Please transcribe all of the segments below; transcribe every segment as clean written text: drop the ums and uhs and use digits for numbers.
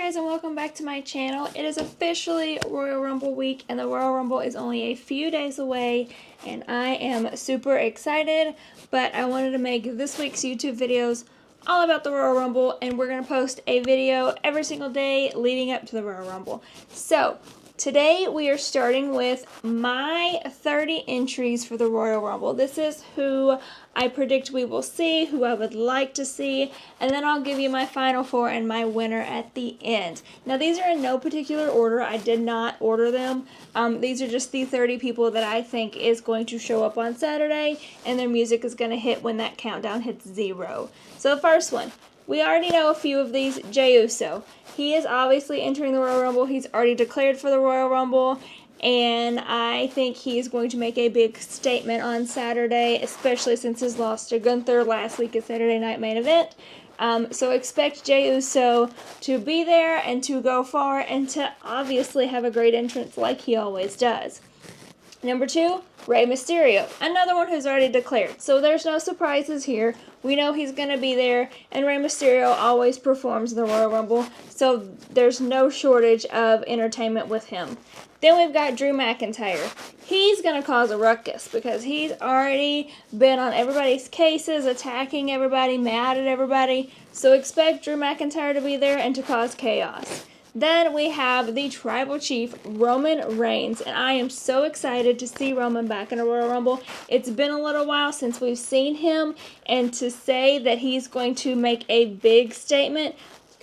guys, and welcome back to my channel. It is officially Royal Rumble week, and the Royal Rumble is only a few days away, and I am super excited. But I wanted to make this week's YouTube videos all about the Royal Rumble, and we're going to post a video every single day leading up to the Royal Rumble. So today we are starting with my 30 entries for the Royal Rumble. This is who I predict we will see, who I would like to see, and then I'll give you my final four and my winner at the end. Now these are in no particular order. I did not order them. These are just the 30 people that I think is going to show up on Saturday, and their music is going to hit when that countdown hits 0. So the first one, we already know a few of these. Jey Uso. He is obviously entering the Royal Rumble. He's already declared for the Royal Rumble, and I think he's going to make a big statement on Saturday, especially since his loss to Gunther last week at Saturday Night Main Event. So expect Jey Uso to be there and to go far and to obviously have a great entrance like he always does. Number 2, Rey Mysterio, another one who's already declared. So there's no surprises here. We know he's going to be there, and Rey Mysterio always performs in the Royal Rumble, so there's no shortage of entertainment with him. Then we've got Drew McIntyre. He's going to cause a ruckus because he's already been on everybody's cases, attacking everybody, mad at everybody. So expect Drew McIntyre to be there and to cause chaos. Then we have the Tribal Chief, Roman Reigns, and I am so excited to see Roman back in a Royal Rumble. It's been a little while since we've seen him, and to say that he's going to make a big statement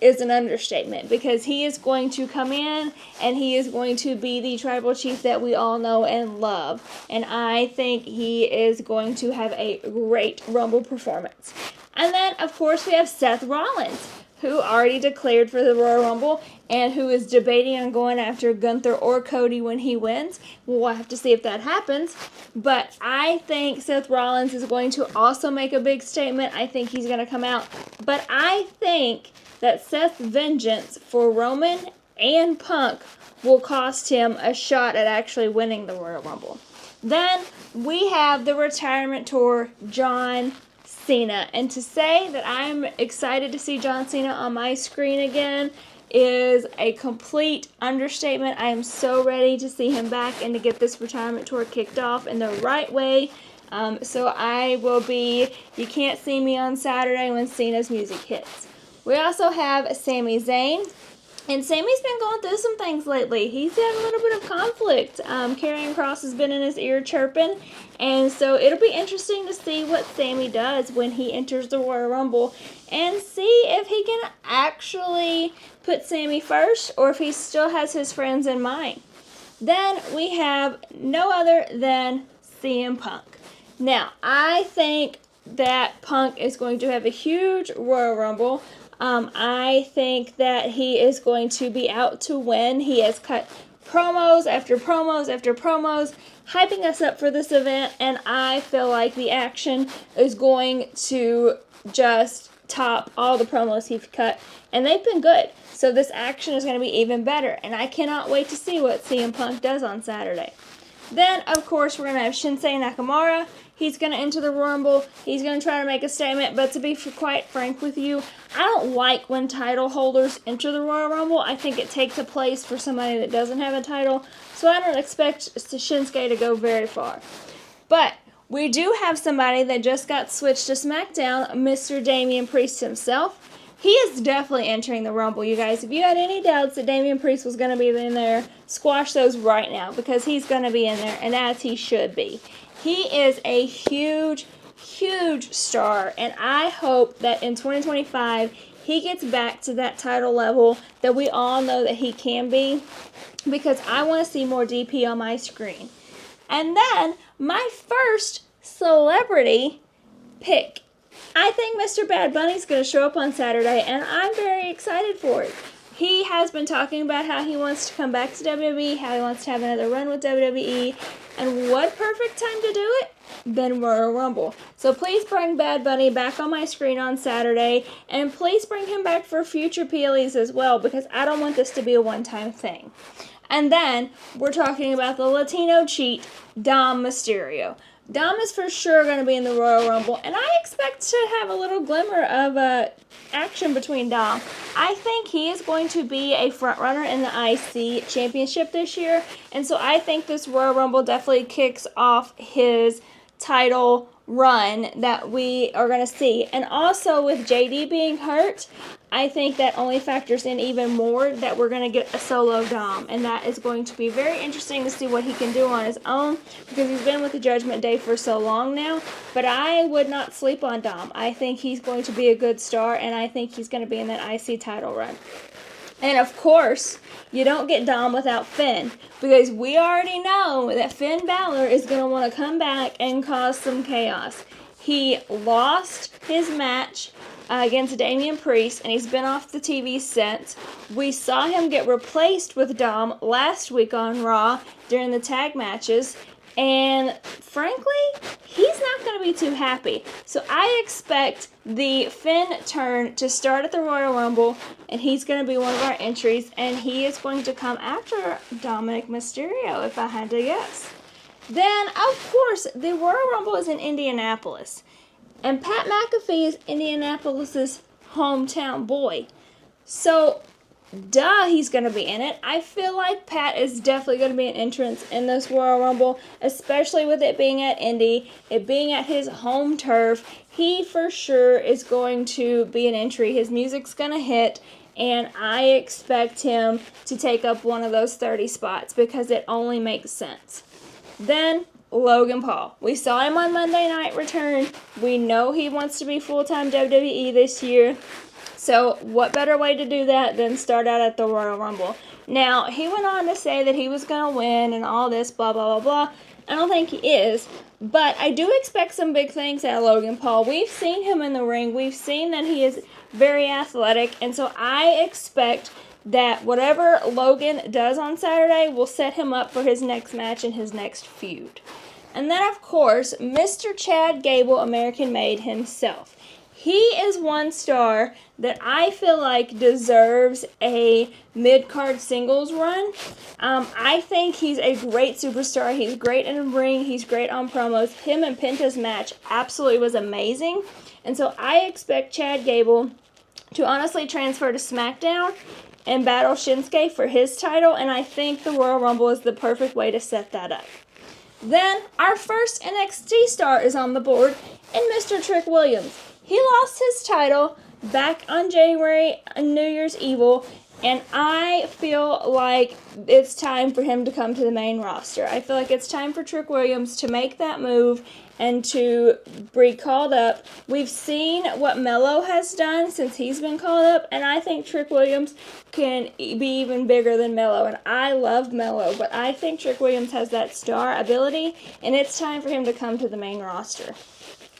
is an understatement, because he is going to come in and he is going to be the Tribal Chief that we all know and love, and I think he is going to have a great Rumble performance. And then, of course, we have Seth Rollins, who already declared for the Royal Rumble and who is debating on going after Gunther or Cody when he wins. We'll have to see if that happens. But I think Seth Rollins is going to also make a big statement. I think he's going to come out. But I think that Seth's vengeance for Roman and Punk will cost him a shot at actually winning the Royal Rumble. Then we have the retirement tour, John Cena, and to say that I'm excited to see John Cena on my screen again is a complete understatement. I am so ready to see him back and to get this retirement tour kicked off in the right way. So I will be, you can't see me on Saturday when Cena's music hits. We also have Sami Zayn. And Sami's been going through some things lately. He's had a little bit of conflict. Karrion Kross has been in his ear chirping. And so it'll be interesting to see what Sami does when he enters the Royal Rumble and see if he can actually put Sami first or if he still has his friends in mind. Then we have no other than CM Punk. Now, I think that Punk is going to have a huge Royal Rumble. I think that he is going to be out to win. He has cut promos after promos after promos, hyping us up for this event, and I feel like the action is going to just top all the promos he's cut, and they've been good. So this action is going to be even better, and I cannot wait to see what CM Punk does on Saturday. Then, of course, we're going to have Shinsuke Nakamura. He's going to enter the Rumble. He's going to try to make a statement, but to be quite frank with you, I don't like when title holders enter the Royal Rumble. I think it takes a place for somebody that doesn't have a title, so I don't expect Shinsuke to go very far. But we do have somebody that just got switched to SmackDown, Mr. Damian Priest himself. He is definitely entering the Rumble, you guys. If you had any doubts that Damian Priest was going to be in there, squash those right now, because he's going to be in there, and as he should be. He is a huge, huge star, and I hope that in 2025 he gets back to that title level that we all know that he can be, because I want to see more DP on my screen. And then, my first celebrity pick. I think Mr. Bad Bunny is going to show up on Saturday, and I'm very excited for it. He has been talking about how he wants to come back to WWE, how he wants to have another run with WWE, and what perfect time to do it than Royal Rumble. So please bring Bad Bunny back on my screen on Saturday, and please bring him back for future PLEs as well, because I don't want this to be a one-time thing. And then, we're talking about the Latino cheat, Dom Mysterio. Dom is for sure going to be in the Royal Rumble, and I expect to have a little glimmer of action between Dom. I think he is going to be a front runner in the IC championship this year, and so I think this Royal Rumble definitely kicks off his title run that we are going to see. And also with JD being hurt, I think that only factors in even more that we're going to get a solo Dom, and that is going to be very interesting to see what he can do on his own, because he's been with the Judgment Day for so long now. But I would not sleep on Dom. I think he's going to be a good star, and I think he's going to be in that IC title run. And of course, you don't get Dom without Finn, because we already know that Finn Balor is going to want to come back and cause some chaos. He lost his match against Damian Priest, and he's been off the TV since. We saw him get replaced with Dom last week on Raw during the tag matches, and frankly, he's not going to be too happy. So I expect the Finn turn to start at the Royal Rumble, and he's going to be one of our entries, and he is going to come after Dominic Mysterio, if I had to guess. Then, of course, the Royal Rumble is in Indianapolis, and Pat McAfee is Indianapolis's hometown boy. So, duh, he's going to be in it. I feel like Pat is definitely going to be an entrance in this Royal Rumble, especially with it being at Indy, it being at his home turf. He for sure is going to be an entry. His music's going to hit, and I expect him to take up one of those 30 spots because it only makes sense. Then, Logan Paul. We saw him on Monday Night Return. We know he wants to be full-time WWE this year. So what better way to do that than start out at the Royal Rumble? Now, he went on to say that he was going to win and all this, blah, blah, blah, blah. I don't think he is. But I do expect some big things out of Logan Paul. We've seen him in the ring. We've seen that he is very athletic. And so I expect that whatever Logan does on Saturday will set him up for his next match and his next feud. And then, of course, Mr. Chad Gable, American Made himself. He is one star that I feel like deserves a mid-card singles run. I think he's a great superstar. He's great in the ring. He's great on promos. Him and Penta's match absolutely was amazing. And so I expect Chad Gable to honestly transfer to SmackDown and battle Shinsuke for his title. And I think the Royal Rumble is the perfect way to set that up. Then, our first NXT star is on the board, and Mr. Trick Williams. He lost his title back on January New Year's Evil, and I feel like it's time for him to come to the main roster. I feel like it's time for Trick Williams to make that move and to be called up. We've seen what Melo has done since he's been called up, and I think Trick Williams can be even bigger than Melo. And I love Melo, but I think Trick Williams has that star ability, and it's time for him to come to the main roster.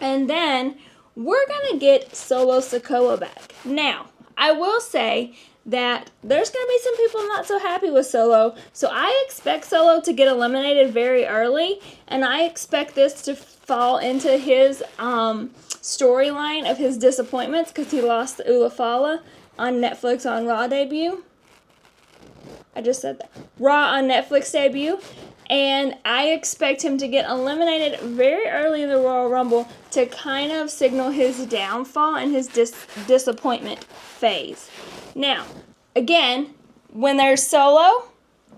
And then we're going to get Solo Sikoa back. Now, I will say that there's going to be some people not so happy with Solo, so I expect Solo to get eliminated very early, and I expect this to fall into his storyline of his disappointments because he lost to Ulafala on Netflix on Raw debut. I just said that. Raw on Netflix debut. And I expect him to get eliminated very early in the Royal Rumble to kind of signal his downfall and his disappointment phase. Now, again, when there's Solo,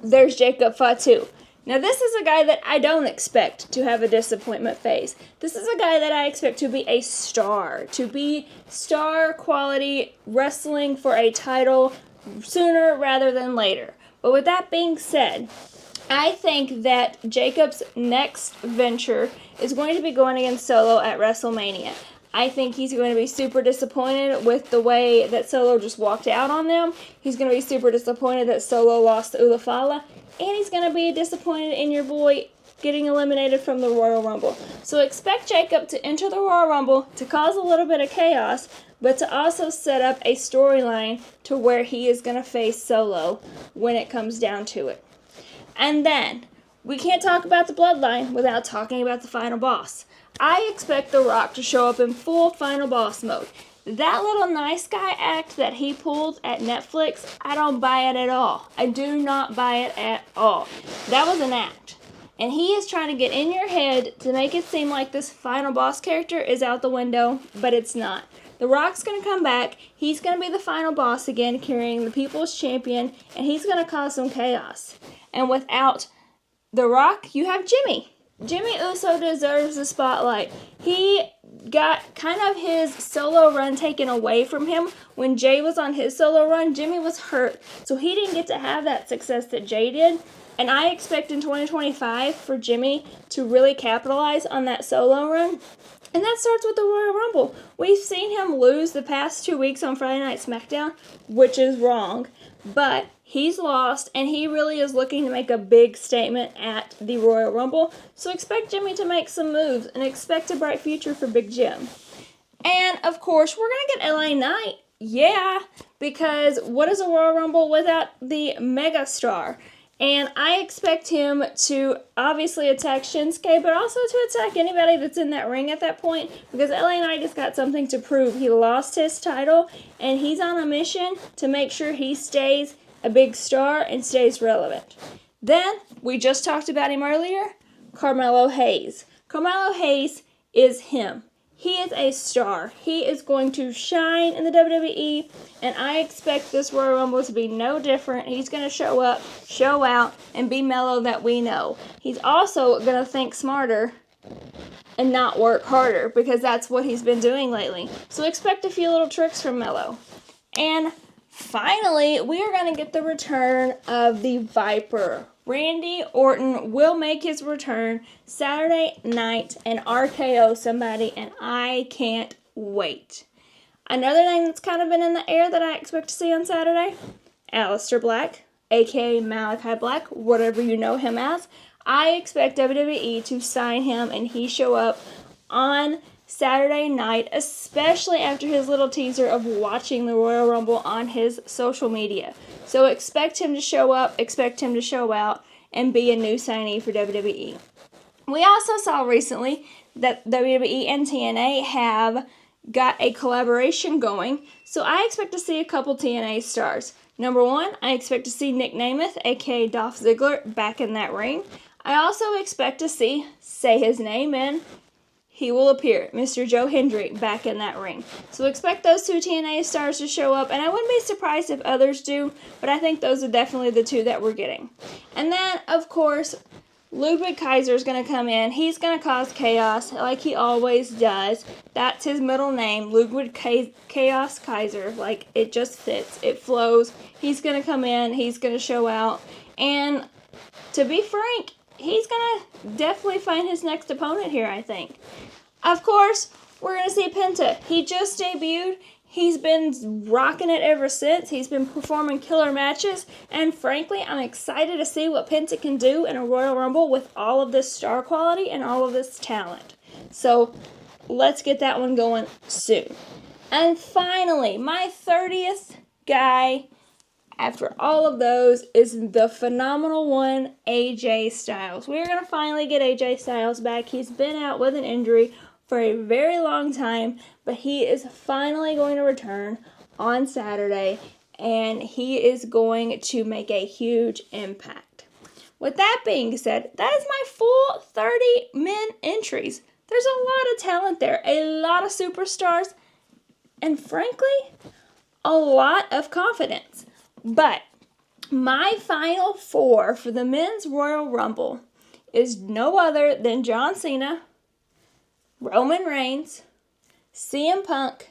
there's Jacob Fatu. Now, this is a guy that I don't expect to have a disappointment phase. This is a guy that I expect to be a star, to be star quality wrestling for a title sooner rather than later. But with that being said, I think that Jacob's next venture is going to be going against Solo at WrestleMania. I think he's going to be super disappointed with the way that Solo just walked out on them. He's going to be super disappointed that Solo lost to Ulafala. And he's going to be disappointed in your boy getting eliminated from the Royal Rumble. So expect Jacob to enter the Royal Rumble to cause a little bit of chaos, but to also set up a storyline to where he is going to face Solo when it comes down to it. And then, we can't talk about the Bloodline without talking about the Final Boss. I expect The Rock to show up in full Final Boss mode. That little nice guy act that he pulled at Netflix, I don't buy it at all. I do not buy it at all. That was an act. And he is trying to get in your head to make it seem like this Final Boss character is out the window, but it's not. The Rock's going to come back. He's going to be the final boss again, carrying the People's Champion, and he's going to cause some chaos. And without The Rock, you have Jimmy. Jimmy Uso deserves the spotlight. He got kind of his solo run taken away from him. When Jay was on his solo run, Jimmy was hurt, so he didn't get to have that success that Jay did. And I expect in 2025 for Jimmy to really capitalize on that solo run. And that starts with the Royal Rumble. We've seen him lose the past 2 weeks on Friday Night SmackDown, which is wrong. But he's lost, and he really is looking to make a big statement at the Royal Rumble. So expect Jimmy to make some moves, and expect a bright future for Big Jim. And, of course, we're going to get LA Knight. Yeah, because what is a Royal Rumble without the megastar? And I expect him to obviously attack Shinsuke, but also to attack anybody that's in that ring at that point, because LA Knight has got something to prove. He lost his title, and he's on a mission to make sure he stays a big star and stays relevant. Then, we just talked about him earlier, Carmelo Hayes. Carmelo Hayes is him. He is a star. He is going to shine in the WWE, and I expect this Royal Rumble to be no different. He's going to show up, show out, and be Melo that we know. He's also going to think smarter and not work harder, because that's what he's been doing lately. So expect a few little tricks from Melo. And finally, we are going to get the return of the Viper. Randy Orton will make his return Saturday night and RKO somebody, and I can't wait. Another thing that's kind of been in the air that I expect to see on Saturday, Aleister Black, aka Malachi Black, whatever you know him as. I expect WWE to sign him and he show up on Saturday night, especially after his little teaser of watching the Royal Rumble on his social media. So expect him to show up, expect him to show out, and be a new signee for WWE. We also saw recently that WWE and TNA have got a collaboration going, so I expect to see a couple TNA stars. Number one, I expect to see Nick Nemeth, aka Dolph Ziggler, back in that ring. I also expect to see, say his name and he will appear, Mr. Joe Hendry, back in that ring. So expect those two TNA stars to show up, and I wouldn't be surprised if others do, but I think those are definitely the two that we're getting. And then, of course, Ludwig Kaiser is going to come in. He's going to cause chaos like he always does. That's his middle name, Ludwig Chaos Kaiser. Like, it just fits. It flows. He's going to come in. He's going to show out. And to be frank, he's going to definitely find his next opponent here, I think. Of course, we're going to see Penta. He just debuted. He's been rocking it ever since. He's been performing killer matches. And frankly, I'm excited to see what Penta can do in a Royal Rumble with all of this star quality and all of this talent. So, let's get that one going soon. And finally, my 30th guy after all of those is the phenomenal one, AJ Styles. We're going to finally get AJ Styles back. He's been out with an injury for a very long time, but he is finally going to return on Saturday, and he is going to make a huge impact. With that being said, that is my full 30 men entries. There's a lot of talent there, a lot of superstars, and frankly, a lot of confidence. But my final four for the Men's Royal Rumble is no other than John Cena, Roman Reigns, CM Punk,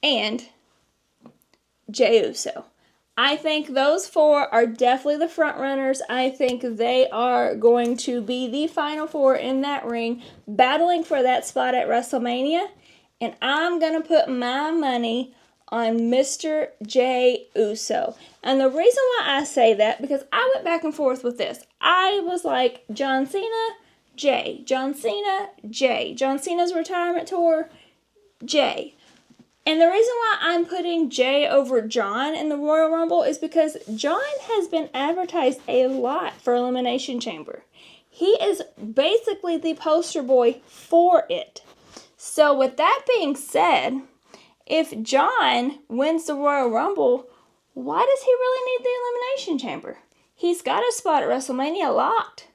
and Jey Uso. I think those four are definitely the front runners. I think they are going to be the final four in that ring, battling for that spot at WrestleMania. And I'm going to put my money on Mr. Jey Uso. And the reason why I say that, because I went back and forth with this. I was like, John Cena, Jey. John Cena, Jey. John Cena's retirement tour, Jey. And the reason why I'm putting Jey over John in the Royal Rumble is because John has been advertised a lot for Elimination Chamber. He is basically the poster boy for it. So with that being said, if John wins the Royal Rumble, why does he really need the Elimination Chamber? He's got a spot at WrestleMania locked.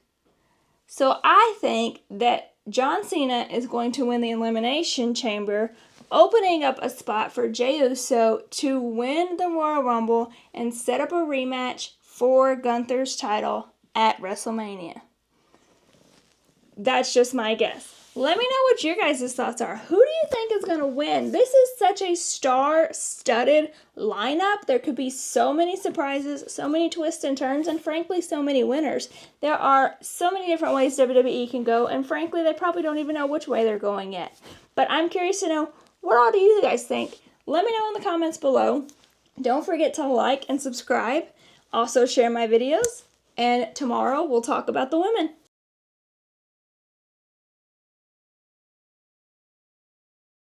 So I think that John Cena is going to win the Elimination Chamber opening up a spot for Jey Uso to win the Royal Rumble and set up a rematch for Gunther's title at WrestleMania. That's just my guess. Let me know what your guys' thoughts are. Who do you think is going to win? This is such a star-studded lineup. There could be so many surprises, so many twists and turns, and frankly, so many winners. There are so many different ways WWE can go, and frankly, they probably don't even know which way they're going yet. But I'm curious to know, what all do you guys think? Let me know in the comments below. Don't forget to like and subscribe. Also, share my videos. And tomorrow, we'll talk about the women.